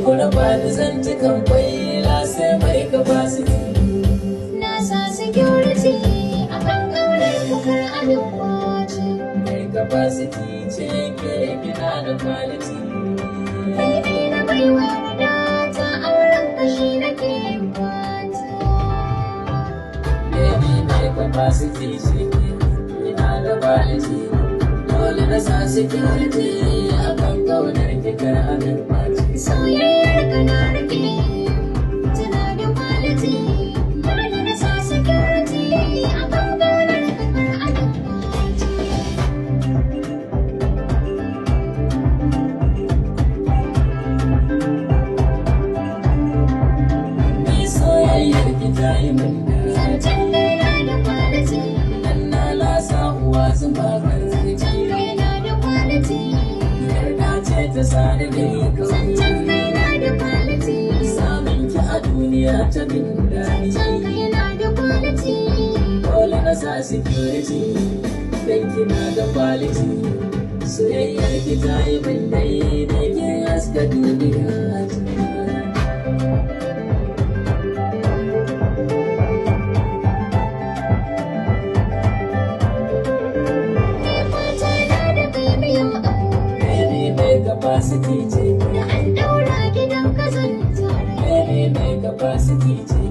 kuna bani zantukan kwaila sai mai capacity. Na sa security a kan ƙaunar kakar abin kwace. Mai capacity ce ke gina da quality. Baby na baiwa wadata auren kashi nake fata. Baby mai capacity ce ke gina da quality. Dole na sa security a kan ƙaunar kakar abin kwace. Soyayyar ka na rike tana da quality. Dole na sa security a kan ƙaunar kakar abin kwace. Ni soyayyar ki ta yi min daɗi. Zancen kai na da quality. Dan na lasa uwa zuba Zancen barci. kai na da quality. Yarda ce ta sani da yi Zancen kawai. kai na da quality. Samun ki a duniya ta bin Zancen daɗi. kai na da quality. Dole na sa security dan kina da quality. Soyayyar ki ta yi min daidai ke haska duniya ta. Baby mai capacity ce. Da an daura gidan kazan tare. Baby mai capacity ce.